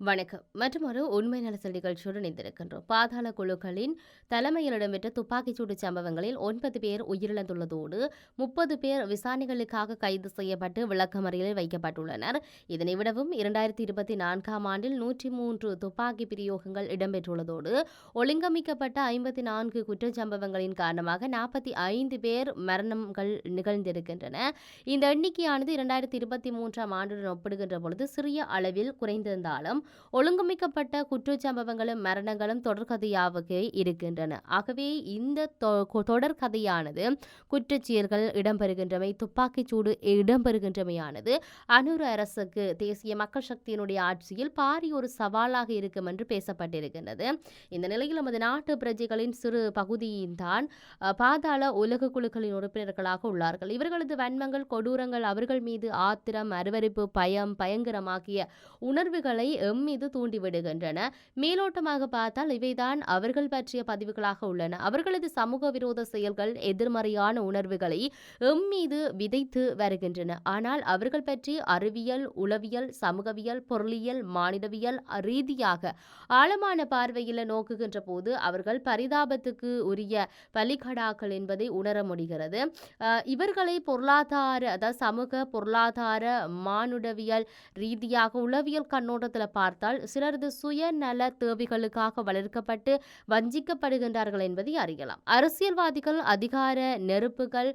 வணக்கம். மற்றுமொரு உண்மை நல நிகழ்ச்சியோடு இணைந்திருக்கின்றோம். பாதாள குழுக்களின் தலைமையில் இடம்பெற்ற துப்பாக்கிச்சூடு சம்பவங்களில் 9 பேர் உயிரிழந்துள்ளதோடு 30 பேர் விசாரணைகளுக்காக கைது செய்யப்பட்டு விளக்கமறியலில் வைக்கப்பட்டுள்ளனர். இதனை விடவும் 2024ஆம் ஆண்டில் 103 துப்பாக்கி பிரயோகங்கள் இடம்பெற்றுள்ளதோடு ஒழுங்கமைக்கப்பட்ட 54 குற்றச்சம்பவங்களின் காரணமாக 45 பேர் மரணங்கள் நிகழ்ந்திருக்கின்றன. இந்த எண்ணிக்கையானது 2023ஆம் ஆண்டுடன் ஒப்பிடுகின்ற பொழுது சிறிய அளவில் குறைந்திருந்தாலும் ஒழுங்கமைக்கப்பட்ட குற்றச்சம்பவங்களும் மரணங்களும் தொடர்கதையாகவே இருக்கின்றன. ஆகவே இந்த தொடர்கதையானது குற்றச்செயல்கள் இடம்பெறுகின்றமை, துப்பாக்கிச்சூடு இடம்பெறுகின்றமையானது அனுர அரசுக்கு தேசிய மக்கள் சக்தியினுடைய ஆட்சியில் பாரிய ஒரு சவாலாக இருக்கும் என்று பேசப்பட்டிருக்கின்றது. இந்த நிலையில் நமது நாட்டு பிரஜைகளின் சிறு பகுதியின் தான் பாதாள உலக குழுக்களின் உறுப்பினர்களாக உள்ளார்கள். இவர்களது வன்மங்கள், கொடூரங்கள் அவர்கள் மீது ஆத்திரம், அருவருப்பு, பயம், பயங்கரமாகிய உணர்வுகளை மீது தூண்டிவிடுகின்றன. மேலோட்டமாக பார்த்தால் இவைதான் அவர்கள் பற்றிய பதிவுகளாக உள்ளன. அவர்களது சமூக விரோத செயல்கள் எதிர்மறையான உணர்வுகளை மீது விதைத்து வருகின்றன. ஆனால் அவர்கள் பற்றி அறிவியல், உளவியல், சமூகவியல், பொருளியல், மானிடவியல் ரீதியாக ஆழமான பார்வையில் நோக்குகின்ற போது அவர்கள் பரிதாபத்துக்கு உரிய பலிகடாக்கள் என்பதை உணர முடிகிறது. இவர்களை பொருளாதார, அதாவது சமூக பொருளாதார, மானுடவியல் ரீதியாக உளவியல் கண்ணோட்டத்தில் பார்த்தால் சிலரது சுயநல தேவைகளுக்காக வளர்க்கப்பட்டு வஞ்சிக்கப்படுகின்றார்கள் என்பதை அறியலாம். அரசியல்வாதிகள் அதிகார நெருப்புகள்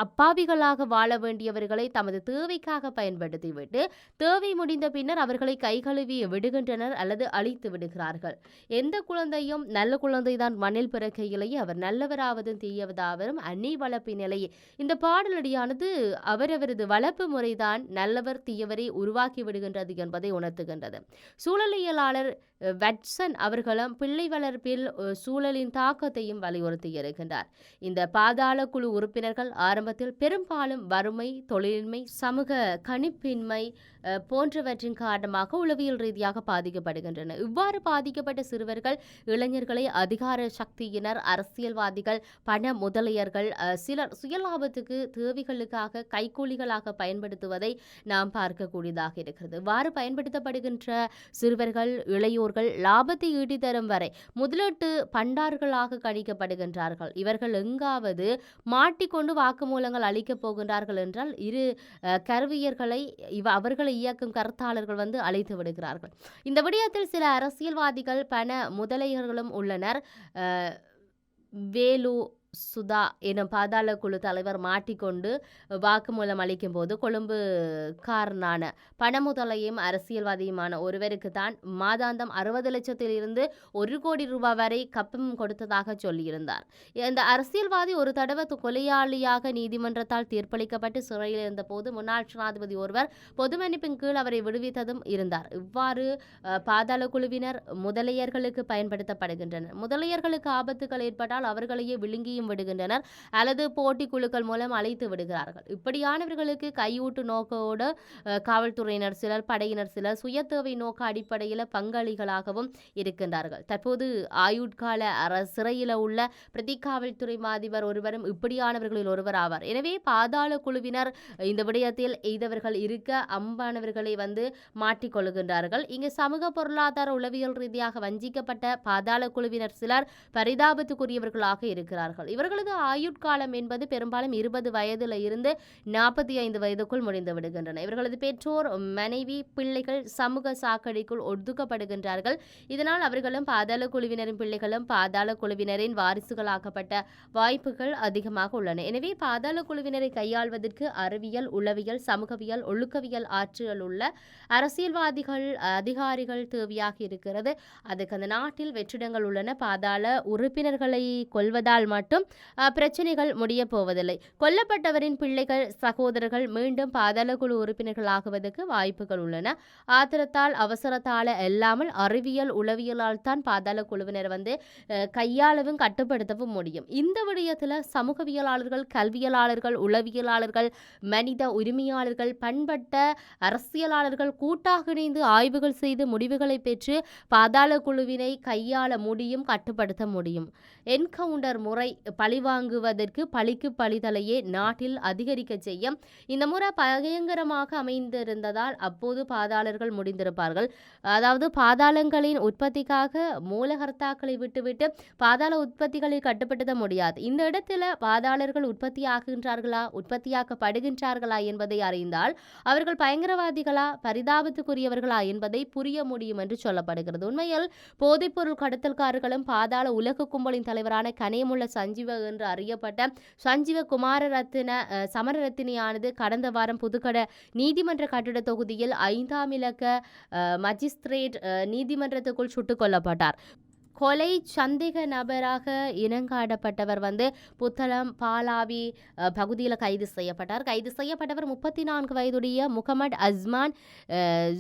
அப்பாவிகளாக வாழ வேண்டியவர்களை தமது தேவைக்காக பயன்படுத்திவிட்டு தேவை முடிந்த பின்னர் அவர்களை கைகழுவி விடுகின்றனர் அல்லது அழித்து விடுகிறார்கள். எந்த குழந்தையும் நல்ல குழந்தைதான் மண்ணில் பிறக்கையிலேயே அவர் நல்லவராவதும் தீயவதாவதும் அன்னை வளர்ப்பினிலேயே. இந்த பாடலடியானது அவரவரது வளர்ப்பு முறைதான் நல்லவர் தீயவரை உருவாக்கி விடுகின்றது என்பதை உணர்த்துகின்றது. சூழலியலாளர் வட்சன் அவர்களும் பிள்ளை வளர்ப்பில் சூழலின் தாக்கத்தையும் வலியுறுத்தியிருக்கின்றார். இந்த பாதாள குழு உறுப்பினர்கள் ஆரம்பத்தில் பெரும்பாலும் வறுமை, தொழிலின்மை, சமூக கணிப்பின்மை போன்றவற்றின் காரணமாக உளவியல் ரீதியாக பாதிக்கப்படுகின்றனர். இவ்வாறு பாதிக்கப்பட்ட சிறுவர்கள், இளைஞர்களை அதிகார சக்தியினர், அரசியல்வாதிகள், பண முதலியர்கள் சிலர் சுயலாபத்துக்கு தேவைகளுக்காக கைக்கூலிகளாக பயன்படுத்துவதை நாம் பார்க்கக்கூடியதாக இருக்கிறது. இவ்வாறு பயன்படுத்தப்படுகின்ற சிறுவர்கள், இளையோர்கள் லாபத்தை ஈட்டி தரும் வரை முதலீட்டு பண்டார்களாக கணிக்கப்படுகின்றார்கள். இவர்கள் எங்காவது மாட்டிக்கொண்டு வாக்குமூலங்கள் அளிக்கப் போகின்றார்கள் என்றால் இரு கருவியர்களை அவர்களை இயக்கும் கருத்தாளர்கள் அழைத்து விடுகிறார்கள். இந்த விடயத்தில் சில அரசியல்வாதிகள், பண முதலையர்களும் உள்ளனர். வேலு சுதா எனும் பாதாள குழு தலைவர் மாட்டிக்கொண்டு வாக்குமூலம் அளிக்கும் போது கொழும்பு காரனான பணமுதலையும் அரசியல்வாதியுமான ஒருவருக்கு தான் மாதாந்தம் 60 லட்சத்தில் இருந்து 1 கோடி ரூபாய் வரை கப்பம் கொடுத்ததாக சொல்லியிருந்தார். இந்த அரசியல்வாதி ஒரு தடவை கொலையாளியாக நீதிமன்றத்தால் தீர்ப்பளிக்கப்பட்டு சிறையில் இருந்த போது முன்னாள் ஜனாதிபதி ஒருவர் பொது மன்னிப்பின் கீழ் அவரை விடுவித்ததும் இருந்தார். இவ்வாறு பாதாள குழுவினர் முதலையர்களுக்கு பயன்படுத்தப்படுகின்றனர். முதலையர்களுக்கு ஆபத்துகள் ஏற்பட்டால் அவர்களையே விழுங்கி விடுகின்றனர் அல்லது போட்டி குழுக்கள் மூலம் அழைத்து விடுகிறார்கள். இப்படியானவர்களுக்கு கையூட்டு நோக்கோடு காவல்துறையினர் சிலர், படையினர் சிலர் சுய தேவை நோக்க அடிப்படையில் பங்காளிகளாகவும் இருக்கின்றார்கள். தற்போது ஆயுட்கால சிறையில் உள்ள பிரதி காவல்துறை மாதிபர் ஒருவரும் இப்படியானவர்களில் ஒருவர் ஆவார். எனவே பாதாள குழுவினர் இந்த விடயத்தில் எய்தவர்கள் இருக்க அம்பானவர்களை மாட்டிக்கொள்கின்றார்கள். இங்கு சமூக பொருளாதார உளவியல் ரீதியாக வஞ்சிக்கப்பட்ட பாதாள குழுவினர் சிலர் பரிதாபத்துக்குரியவர்களாக இருக்கிறார்கள். இவர்களது ஆயுட்காலம் என்பது பெரும்பாலும் 20 வயதில் இருந்து 45 வயதுக்குள் முடிந்து விடுகின்றன. இவர்களது பெற்றோர், மனைவி, பிள்ளைகள் சமூக சாக்கடைக்குள் ஒதுக்கப்படுகின்றார்கள். இதனால் அவர்களும் பாதாள குழுவினரின் பிள்ளைகளும் பாதாள குழுவினரின் வாரிசுகளாக்கப்பட்ட வாய்ப்புகள் அதிகமாக உள்ளன. எனவே பாதாள குழுவினரை கையாள்வதற்கு அறிவியல், உளவியல், சமூகவியல், ஒழுக்கவியல் ஆற்றல் உள்ள அரசியல்வாதிகள், அதிகாரிகள் தேவையாக இருக்கிறது. அதுக்கு அந்த நாட்டில் வெற்றிடங்கள் உள்ளன. பாதாள உறுப்பினர்களை கொல்வதால் மட்டும் பிரச்சனைகள் முடிய போவதில்லை. கொல்லப்பட்டவரின் பிள்ளைகள், சகோதரர்கள் மீண்டும் பாதாள குழு உறுப்பினர்களாகுவதற்கு வாய்ப்புகள் உள்ளன. ஆத்திரத்தால், அவசரத்தால் இல்லாமல் அறிவியல், உளவியலால் தான் பாதாள குழுவினர் கையாளவும் கட்டுப்படுத்தவும் முடியும். இந்த விடயத்தில் சமூகவியலாளர்கள், கல்வியலாளர்கள், உளவியலாளர்கள், மனித உரிமையாளர்கள், பண்பட்ட அரசியலாளர்கள் கூட்டாக இணைந்து ஆய்வுகள் செய்து முடிவுகளை பெற்று பாதாள குழுவினை கையாள முடியும், கட்டுப்படுத்த முடியும். என்கவுண்டர் முறை பழிவாங்குவதற்கு பழிக்கு பழிதலையே நாட்டில் அதிகரிக்க செய்யும். இந்த முறை பயங்கரமாக அமைந்திருந்ததால் அப்போது பாதாளர்கள் முடிந்திருப்பார்கள். அதாவது பாதாளங்களின் உற்பத்திக்காக மூலகர்த்தாக்களை விட்டுவிட்டு பாதாள உற்பத்திகளை கட்டுப்படுத்த முடியாது. இந்த இடத்துல பாதாளர்கள் உற்பத்தியாகின்றார்களா உற்பத்தியாக்கப்படுகின்றார்களா என்பதை அறிந்தால் அவர்கள் பயங்கரவாதிகளா பரிதாபத்துக்குரியவர்களா என்பதை புரிய முடியும் என்று சொல்லப்படுகிறது. உண்மையில் போதைப்பொருள் கடத்தல்காரர்களும் பாதாள உலக கும்பலின் தலைவரான கனேமுள்ள சஞ்சீவ என்று அறியப்பட்ட சஞ்சீவ குமாரரத்தின சமரரத்தினியானது கடந்த வாரம் புதுக்கட நீதிமன்ற கட்டிட தொகுதியில் 5ஆம் இலக்க மஜிஸ்திரேட் நீதிமன்றத்துக்குள் சுட்டுக் கொல்லப்பட்டார். கொலை சந்தேக நபராக இனங்காணப்பட்டவர் புத்தளம் பாலாவி பகுதியில் கைது செய்யப்பட்டார். கைது செய்யப்பட்டவர் 34 வயதுடைய முகமது அஸ்மான்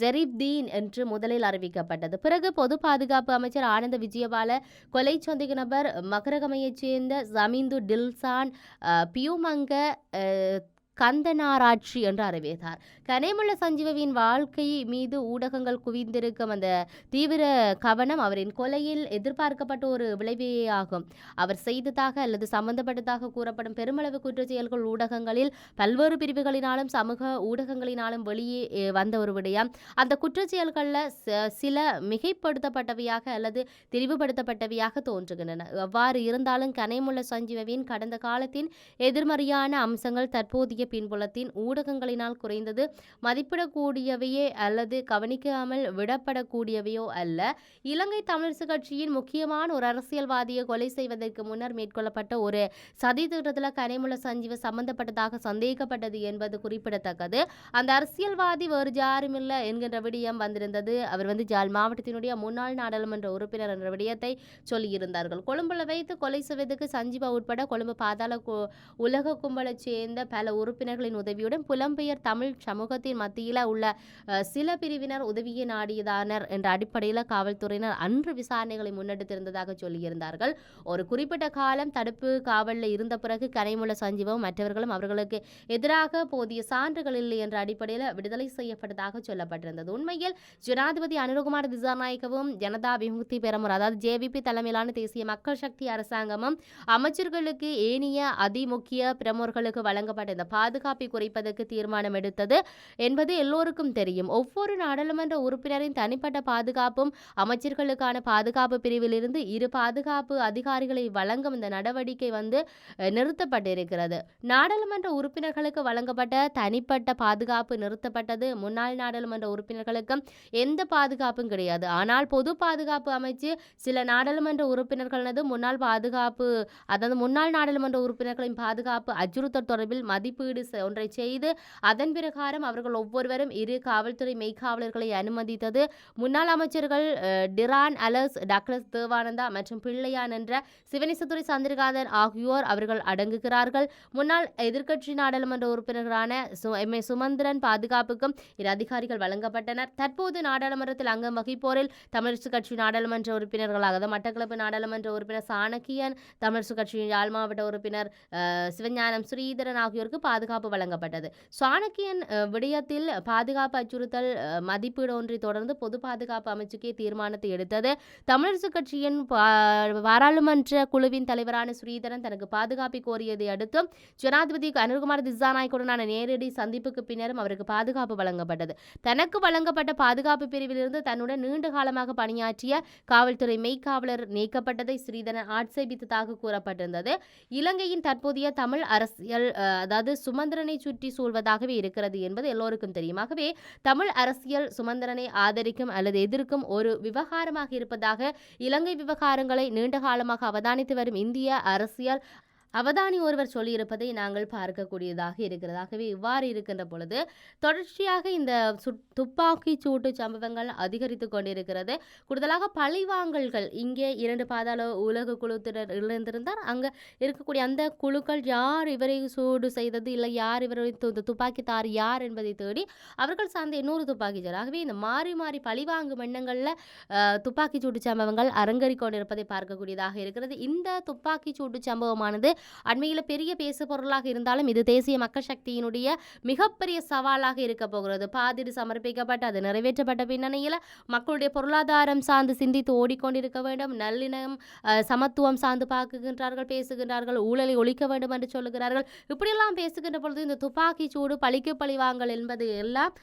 ஜெரிப்தீன் என்று முதலில் அறிவிக்கப்பட்டது. பிறகு பொது பாதுகாப்பு அமைச்சர் ஆனந்த விஜயபால கொலை சந்தேக நபர் மகரகமையைச் சேர்ந்த ஜமீந்து டில்சான் பியூமங்க கந்தனாராட்சி என்று அறிவித்தார். கனேமுள்ள சஞ்சீவின் வாழ்க்கை மீது ஊடகங்கள் குவிந்திருக்கும் அந்த தீவிர கவனம் அவரின் கொலையில் எதிர்பார்க்கப்பட்ட ஒரு விளைவே ஆகும். அவர் செய்ததாக அல்லது சம்பந்தப்பட்டதாக கூறப்படும் பெருமளவு குற்றச்செயல்கள் ஊடகங்களில் பல்வேறு பிரிவுகளினாலும் சமூக ஊடகங்களினாலும் வெளியே வந்த ஒரு விடயம். அந்த குற்றச்செயல்களில் சில மிகைப்படுத்தப்பட்டவையாக அல்லது திரிவுபடுத்தப்பட்டவையாக தோன்றுகின்றன. எவ்வாறு இருந்தாலும் கனேமுள்ள சஞ்சீவின் கடந்த காலத்தின் எதிர்மறையான அம்சங்கள் தற்போதைய பின்புலத்தின் ஊடகங்களினால் குறைந்தது மதிப்பிடக்கூடியவையே அல்லது கவனிக்காமல் விடப்படக்கூடியவையோ அல்ல. இலங்கை தமிழரசு கட்சியின் முக்கியமான ஒரு அரசியல்வாதியை கொலை செய்வதற்கு முன்னர் மேற்கொள்ளப்பட்ட ஒரு சதி திட்டத்தில் கனேமுள்ள சஞ்சீவ சம்பந்தப்பட்டதாக சந்தேகப்பட்டது என்பது குறிப்பிடத்தக்கது. அந்த அரசியல்வாதி வேறு யாரும் இல்லை என்கின்ற விடயம் வந்திருந்தது. அவர் ஜாழ் மாவட்டத்தினுடைய முன்னாள் நாடாளுமன்ற உறுப்பினர் என்ற விடயத்தை சொல்லியிருந்தார்கள். கொழும்புல வைத்து கொலை செய்வதற்கு சஞ்சீவா உட்பட கொழும்பு பாதாள உலக கும்பலை சேர்ந்த பல உறுப்பினர்களின் உதவியுடன் புலம்பெயர் தமிழ் சமூகத்தின் மத்தியில் உள்ள சில பிரிவினர் உதவியை நாடியதானர் என்ற அடிப்படையில் காவல்துறையினர் அன்று விசாரணைகளை முன்னெடுத்திருந்ததாக சொல்லியிருந்தார்கள். ஒரு குறிப்பிட்ட காலம் தடுப்பு காவலில் இருந்த பிறகு கனேமுள்ள சஞ்சீவும் மற்றவர்களும் அவர்களுக்கு எதிராக போதிய சான்றுகள் இல்லை என்ற அடிப்படையில் விடுதலை செய்யப்பட்டதாக சொல்லப்பட்டிருந்தது. உண்மையில் ஜனாதிபதி அனுரகுமார் திசாநாயக்கவும் ஜனதா விமுக்தி பெரமுன அதாவது ஜேவிபி தலைமையிலான தேசிய மக்கள் சக்தி அரசாங்கமும் அமைச்சர்களுக்கு ஏனைய அதிமுக்கிய பிரமுகர்களுக்கு வழங்கப்பட்ட இந்த பாதுகாப்பை குறைப்பதற்கு தீர்மானம் எடுத்தது என்பது எல்லோருக்கும் தெரியும். ஒவ்வொரு நாடாளுமன்ற உறுப்பினரின் தனிப்பட்ட பாதுகாப்பும் அமைச்சர்களுக்கான பாதுகாப்பு பிரிவிலிருந்து இரு பாதுகாப்பு அதிகாரிகளை வழங்கும் இந்த நடவடிக்கை நிறுத்தப்பட்டிருக்கிறது. நாடாளுமன்ற உறுப்பினர்களுக்கு வழங்கப்பட்ட தனிப்பட்ட பாதுகாப்பு நிறுத்தப்பட்டது. முன்னாள் நாடாளுமன்ற உறுப்பினர்களுக்கும் எந்த பாதுகாப்பும் கிடையாது. ஆனால் பொது பாதுகாப்பு அமைச்சு சில நாடாளுமன்ற உறுப்பினர்களது முன்னாள் நாடாளுமன்ற உறுப்பினர்களின் பாதுகாப்பு அச்சுறுத்தல் தொடர்பில் மதிப்பீடு ஒன்றை செய்து அதன் பிரகாரம் அவர்கள் ஒவ்வொருவரும் இரு காவல்துறை மெய்காவலர்களை அனுமதித்தது. முன்னாள் அமைச்சர்கள் டிரான் அலஸ் டாக்டர் தேவானந்தா மற்றும் பிள்ளையான் என்ற சிவனேசத்துறை சந்திரகாந்தன் ஆகியோர் அவர்கள் அடங்குகிறார்கள். முன்னாள் எதிர்க்கட்சி நாடாளுமன்ற உறுப்பினர்களான சுமந்திரன் பாதுகாப்புக்கும் இரு அதிகாரிகள் வழங்கப்பட்டனர். தற்போது நாடாளுமன்றத்தில் அங்கம் வகிப்போரில் தமிழரசு கட்சி நாடாளுமன்ற உறுப்பினர்களாக மட்டக்களப்பு நாடாளுமன்ற உறுப்பினர் சாணக்கியன், தமிழரசு கட்சியின் யாழ் மாவட்ட உறுப்பினர் சிவஞானம் ஸ்ரீதரன் ஆகியோருக்கு பாதுகாப்பு வழங்கப்பட்டது. சாணக்கியன் விடயத்தில் பாதுகாப்பு அச்சுறுத்தல் மதிப்பீடு ஒன்றை தொடர்ந்து பொது பாதுகாப்பு அமைச்சுக்கே தீர்மானத்தை எடுத்தது. தமிழரசு கட்சியின் பாராளுமன்ற குழுவின் தலைவரான ஸ்ரீதரன் தனக்கு பாதுகாப்பை கோரியதை அடுத்து ஜனாதிபதி அனுரகுமார் திசாநாயக்குடனான நேரடி சந்திப்புக்கு பின்னரும் அவருக்கு பாதுகாப்பு வழங்கப்பட்டது. தனக்கு வழங்கப்பட்ட பாதுகாப்பு பிரிவிலிருந்து தன்னுடன் நீண்ட காலமாக பணியாற்றிய காவல்துறை மெய்காவலர் நீக்கப்பட்டதை ஸ்ரீதரன் ஆட்சேபித்ததாக கூறப்பட்டிருந்தது. இலங்கையின் தற்போதைய தமிழ் அரசியல் அதாவது சுமந்திரனை சுற்றி சூழ்வதாகவே இருக்கிறது என்பது எல்லோருக்கும் தெரியும். ஆகவே தமிழ் அரசியல் சுமந்திரனை ஆதரிக்கும் அல்லது எதிர்க்கும் ஒரு விவகாரமாக இருப்பதாக இலங்கை விவகாரங்களை நீண்ட காலமாக அவதானித்து வரும் இந்திய அரசியல் அவதானி ஒருவர் சொல்லியிருப்பதை நாங்கள் பார்க்கக்கூடியதாக இருக்கிறது. ஆகவே இவ்வாறு இருக்கின்ற பொழுது தொடர்ச்சியாக இந்த துப்பாக்கி சூட்டு சம்பவங்கள் அதிகரித்து கொண்டிருக்கிறது. கூடுதலாக பழிவாங்கல்கள் இங்கே 2 பாதாள உலக குழுத்தினர் இருந்திருந்தார். அங்கே இருக்கக்கூடிய அந்த குழுக்கள் யார் இவரை சூடு செய்தது இல்லை யார் இவரை துப்பாக்கித்தார் யார் என்பதை தேடி அவர்கள் சார்ந்த இன்னொரு துப்பாக்கிச்சார். ஆகவே இந்த மாறி மாறி பழிவாங்கும் எண்ணங்களில் துப்பாக்கி சூட்டு சம்பவங்கள் அரங்கேறிக் கொண்டிருப்பதை பார்க்கக்கூடியதாக இருக்கிறது. இந்த துப்பாக்கி சூட்டு சம்பவமானது அண்மையில் பெரிய பேசு பொருளாக இருந்தாலும் இது தேசிய மக்கள் சக்தியினுடைய மிகப்பெரிய சவாலாக இருக்க போகிறது. பாதிரி சமர்ப்பிக்கப்பட்டு அது நிறைவேற்றப்பட்ட பின்னணியில் மக்களுடைய பொருளாதாரம் சார்ந்து சிந்தித்து ஓடிக்கொண்டிருக்க வேண்டும். நல்லிணம் சமத்துவம் சார்ந்து பார்க்குகின்றார்கள், பேசுகின்றார்கள், ஊழலை ஒழிக்க வேண்டும் என்று சொல்லுகிறார்கள். இப்படியெல்லாம் பேசுகின்ற பொழுது இந்த துப்பாக்கி சூடு பழிக்கு பழிவாங்கல் என்பது எல்லாம்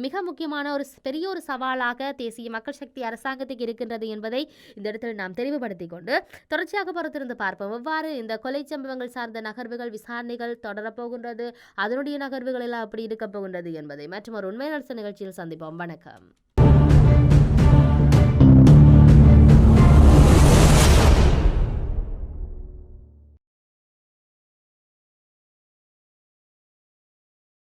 மிக முக்கியமான ஒரு பெரிய ஒரு சவாலாக தேசிய மக்கள் சக்தி அரசாங்கத்துக்கு இருக்கின்றது என்பதை இந்த இடத்தில் நாம் தெளிவுபடுத்திக் கொண்டு தொடர்ச்சியாக பொறுத்திருந்து பார்ப்போம். எவ்வாறு இந்த கொலை சம்பவங்கள் சார்ந்த நகர்வுகள் விசாரணைகள் தொடரப்போகின்றது, அதனுடைய நகர்வுகள் எல்லாம் அப்படி இருக்க போகின்றது என்பதை மற்றும் ஒரு உண்மை நிகழ்ச்சியில் சந்திப்போம். வணக்கம்.